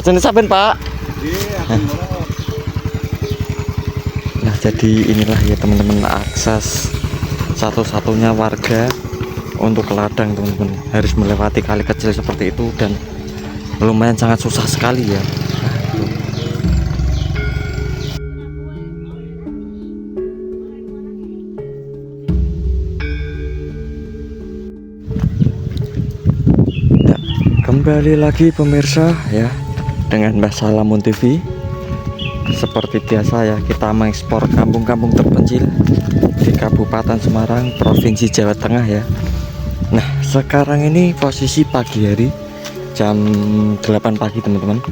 Ajeng sampean, Pak. Nah, jadi inilah ya teman-teman akses satu-satunya warga untuk ke ladang, teman-teman. Harus melewati kali kecil seperti itu dan lumayan sangat susah sekali ya. Ya, kembali lagi pemirsa ya dengan Mbah Salamun TV. Seperti biasa ya, kita mengekspor kampung-kampung terpencil di Kabupaten Semarang, Provinsi Jawa Tengah ya. Nah, sekarang ini posisi pagi hari jam 8 pagi teman-teman.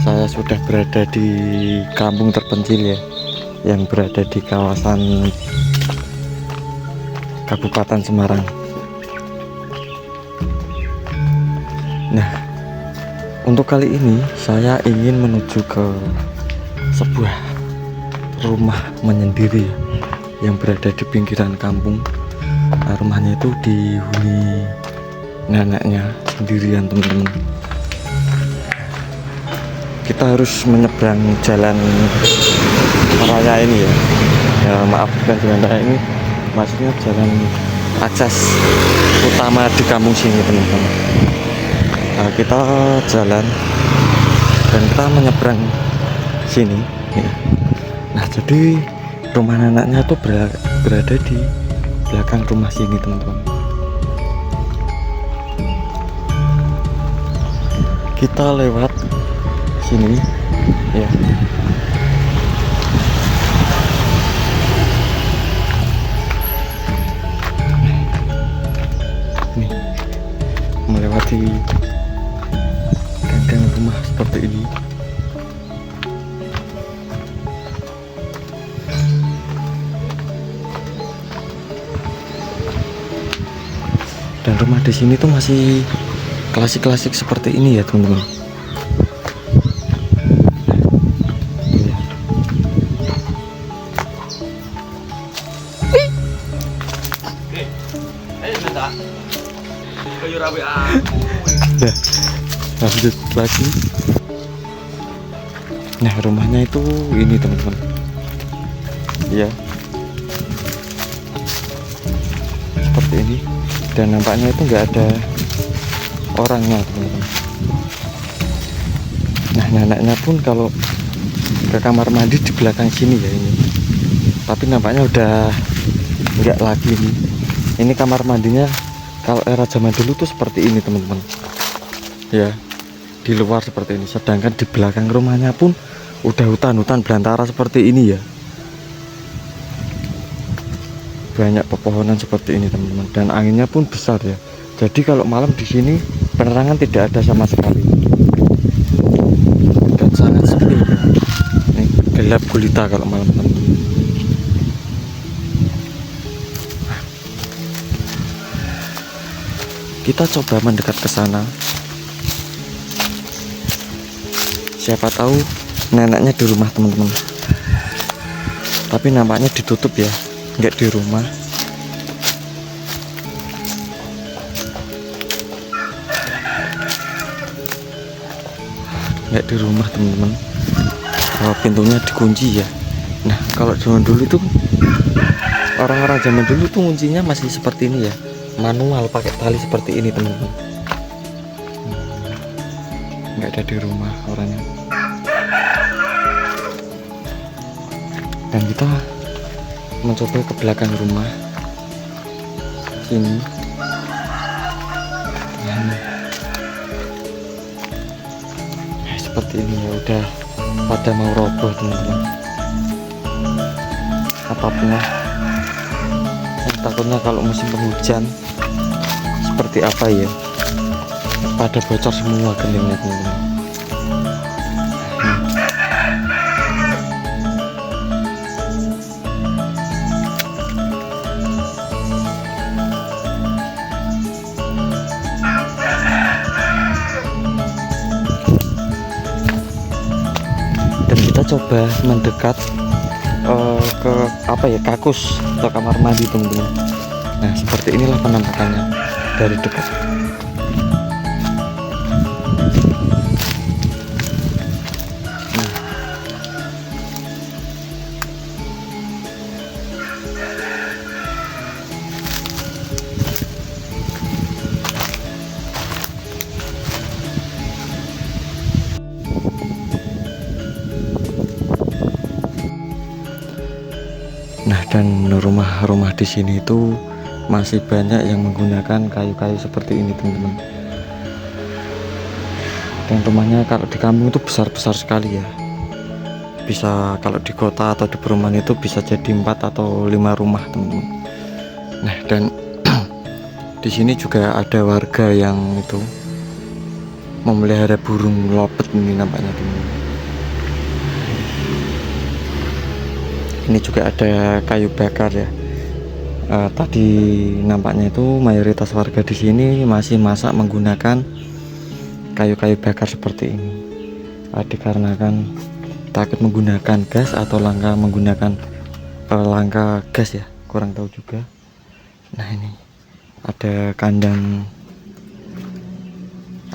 Saya sudah berada di kampung terpencil ya, yang berada di kawasan Kabupaten Semarang. Nah, untuk kali ini saya ingin menuju ke sebuah rumah menyendiri yang berada di pinggiran kampung. Nah, rumahnya itu dihuni neneknya sendirian teman-teman. Kita harus menyeberang jalan raya ini ya. Ya maaf, bukan jalan raya ini, maksudnya jalan akses utama di kampung sini teman-teman. Nah, kita jalan dan kita menyeberang sini ya. Nah, jadi rumah neneknya tuh berada di belakang rumah sini teman-teman. Kita lewat sini ya. Nih, melewati gang rumah seperti ini. Dan rumah di sini tuh masih klasik-klasik seperti ini ya teman-teman. Nah, lanjut lagi. Nah, rumahnya itu ini teman-teman. Ya, seperti ini. Dan nampaknya itu nggak ada orangnya teman-teman. Nah, neneknya pun kalau ke kamar mandi di belakang sini ya ini. Tapi nampaknya udah nggak lagi nih. Ini kamar mandinya kalau era zaman dulu tuh seperti ini teman-teman. Ya, di luar seperti ini. Sedangkan di belakang rumahnya pun udah hutan-hutan belantara seperti ini ya. Banyak pepohonan seperti ini teman-teman, dan anginnya pun besar ya. Jadi kalau malam di sini penerangan tidak ada sama sekali dan sangat sepi. Nih, gelap gulita kalau malam teman-teman. Kita coba mendekat ke sana. Siapa tahu neneknya di rumah teman-teman. Tapi nampaknya ditutup ya, nggak di rumah. Nggak di rumah teman-teman. Pintunya dikunci ya. Nah, kalau zaman dulu tuh orang-orang zaman dulu tuh kuncinya masih seperti ini ya, manual pakai tali seperti ini teman-teman. Nggak ada di rumah orangnya. Dan kita mencoba ke belakang rumah sini. Nah, seperti ini ya, udah pada mau roboh teman-teman. Apapun takutnya kalau musim penghujan seperti apa ya, pada bocor semua gentengnya teman-teman. Dan kita coba mendekat ke apa ya, kakus atau kamar mandi teman-teman. Nah, seperti inilah penampakannya dari dekat. Nah, dan rumah-rumah di sini itu masih banyak yang menggunakan kayu-kayu seperti ini, teman-teman. Dan rumahnya kalau di kampung itu besar-besar sekali ya. Bisa kalau di kota atau di perumahan itu bisa jadi 4 atau 5 rumah, teman-teman. Nah, dan di sini juga ada warga yang itu memelihara burung lopet ini nampaknya, teman-teman. Ini juga ada kayu bakar ya. Tadi nampaknya itu mayoritas warga di sini masih masak menggunakan kayu-kayu bakar seperti ini. Dikarenakan takut menggunakan gas atau langka menggunakan langka gas ya, kurang tahu juga. Nah, ini ada kandang,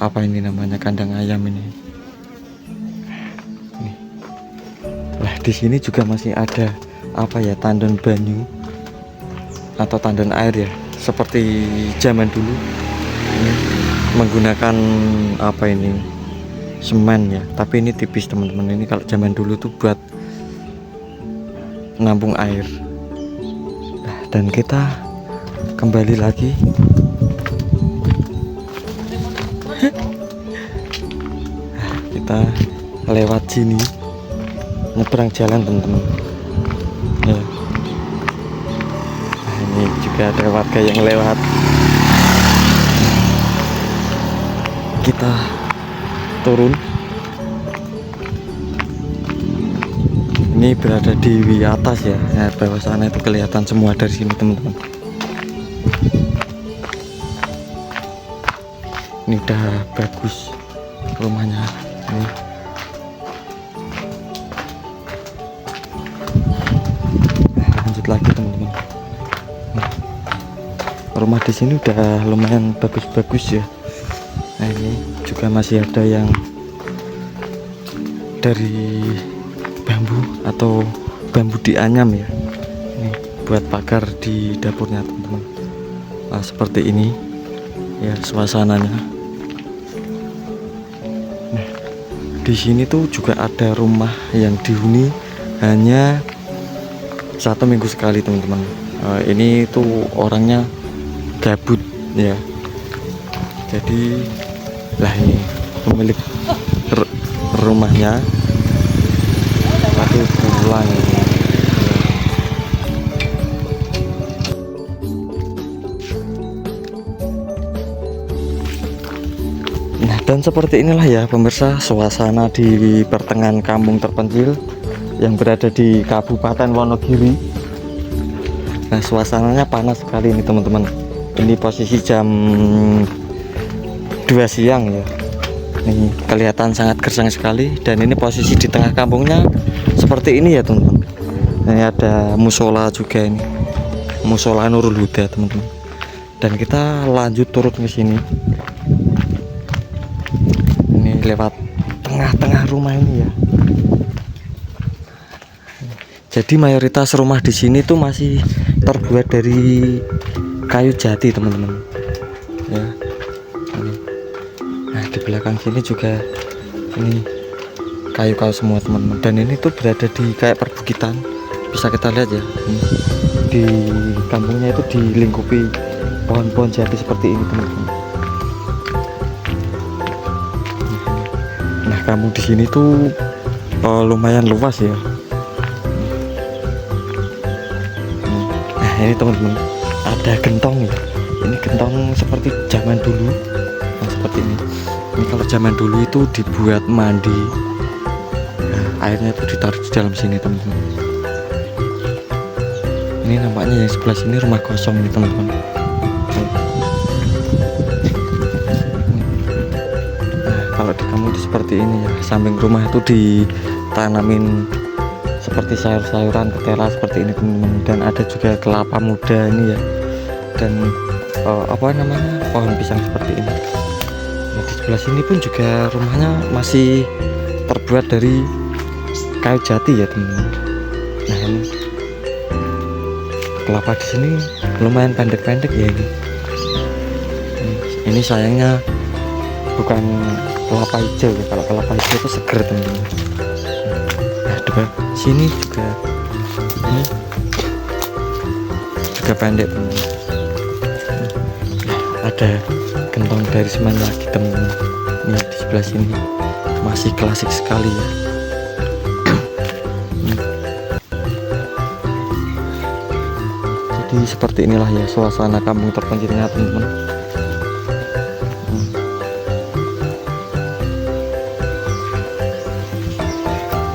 apa ini namanya, kandang ayam ini. Nah, di sini juga masih ada apa ya, tandon banyu atau tandon air ya, seperti zaman dulu. Ini menggunakan apa ini, semen ya, tapi ini tipis, teman-teman. Ini kalau zaman dulu tuh buat nampung air. Nah, dan kita kembali lagi. Kita lewat sini, nyebrang jalan, teman-teman ya. Nah, ini juga ada warga yang lewat. Kita turun. Ini berada di atas ya. Nah, bawah sana itu kelihatan semua dari sini, teman-teman. Ini udah bagus rumahnya ini. Lanjut lagi, teman-teman. Rumah di sini udah lumayan bagus-bagus ya. Nah, ini juga masih ada yang dari bambu atau bambu dianyam ya. Ini buat pagar di dapurnya, teman-teman. Nah, seperti ini ya suasananya. Nah, di sini tuh juga ada rumah yang dihuni hanya 1 minggu sekali, teman-teman. Ini tuh orangnya gabut ya. Jadi lah, ini pemilik rumahnya lagi pulang. Nah, dan seperti inilah ya pemirsa suasana di pertengahan kampung terpencil yang berada di Kabupaten Wonogiri. Nah, suasananya panas sekali ini, teman-teman. Ini posisi jam 2 siang ya. Ini kelihatan sangat gersang sekali, dan ini posisi di tengah kampungnya seperti ini ya, teman-teman. Ini ada musola juga, ini musola Nurul Huda, teman-teman. Dan kita lanjut turun ke sini. Ini lewat tengah-tengah rumah ini ya. Jadi mayoritas rumah di sini tuh masih terbuat dari kayu jati, teman-teman ya. Ini. Nah, di belakang sini juga ini kayu-kayu semua, teman-teman. Dan ini tuh berada di kayak perbukitan, bisa kita lihat ya. Ini. Di kampungnya itu dilingkupi pohon-pohon jati seperti ini, teman-teman. Nah, kampung di sini tuh lumayan luas ya. Nah, ini teman-teman ada gentong ya. Ini gentong seperti zaman dulu. Nah, seperti ini. Ini kalau zaman dulu itu dibuat mandi. Nah, airnya itu ditaruh di dalam sini, teman-teman. Ini nampaknya yang sebelah sini rumah kosong ini, teman-teman. Nah, kalau di kampung itu seperti ini ya. Samping rumah itu ditanamin seperti sayur-sayuran ketela seperti ini, teman-teman. Dan ada juga kelapa muda ini ya. Dan apa namanya, pohon pisang seperti ini. Nah, di sebelah sini pun juga rumahnya masih terbuat dari kayu jati ya, teman-teman. Nah, ini kelapa di sini lumayan pendek-pendek ya ini. Ini sayangnya bukan kelapa hijau ya. Kalau kelapa hijau itu seger, teman-teman. Nah, di sini juga ini juga pendek teman-teman. Ada gentong dari semen lagi teman-teman. Ini di sebelah sini masih klasik sekali ya. Jadi seperti inilah ya suasana kampung terpencilnya teman-teman.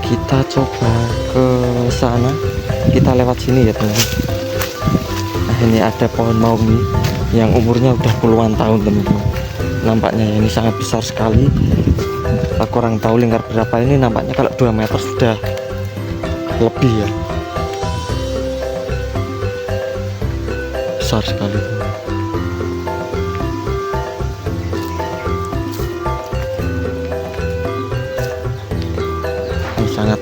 Kita coba ke sana, kita lewat sini ya teman-teman. Nah ini ada pohon maumi yang umurnya udah puluhan tahun teman-teman. Nampaknya ya, ini sangat besar sekali. Aku kurang tahu lingkar berapa ini, nampaknya kalau 2 meter sudah lebih ya. Besar sekali. Ini sangat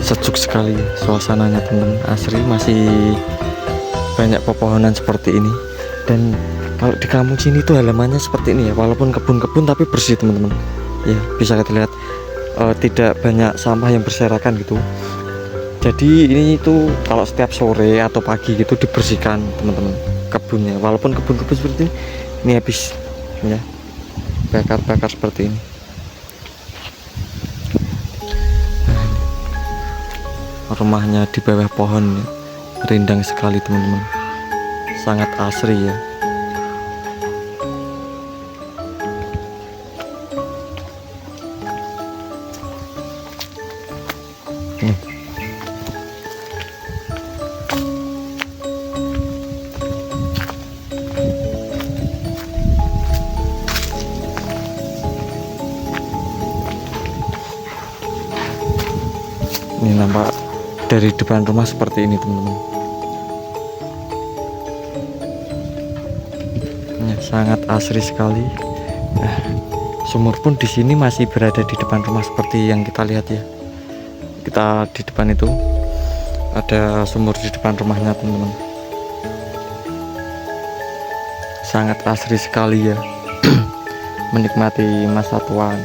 sejuk sekali suasananya teman-teman, asri, masih banyak pepohonan seperti ini. Dan kalau di kampung sini tuh halamannya seperti ini ya, walaupun kebun-kebun tapi bersih teman-teman ya, bisa kita lihat tidak banyak sampah yang berserakan gitu. Jadi ini tuh kalau setiap sore atau pagi gitu dibersihkan teman-teman kebunnya, walaupun kebun-kebun seperti ini habis ya bakar-bakar seperti ini. Rumahnya di bawah pohon ya. Rindang sekali teman-teman, sangat asri ya. Ini nampak dari depan rumah seperti ini teman-teman. Sangat asri sekali. Nah, sumur pun di sini masih berada di depan rumah seperti yang kita lihat ya. Kita di depan itu ada sumur di depan rumahnya teman-teman. Sangat asri sekali ya. Menikmati masa tua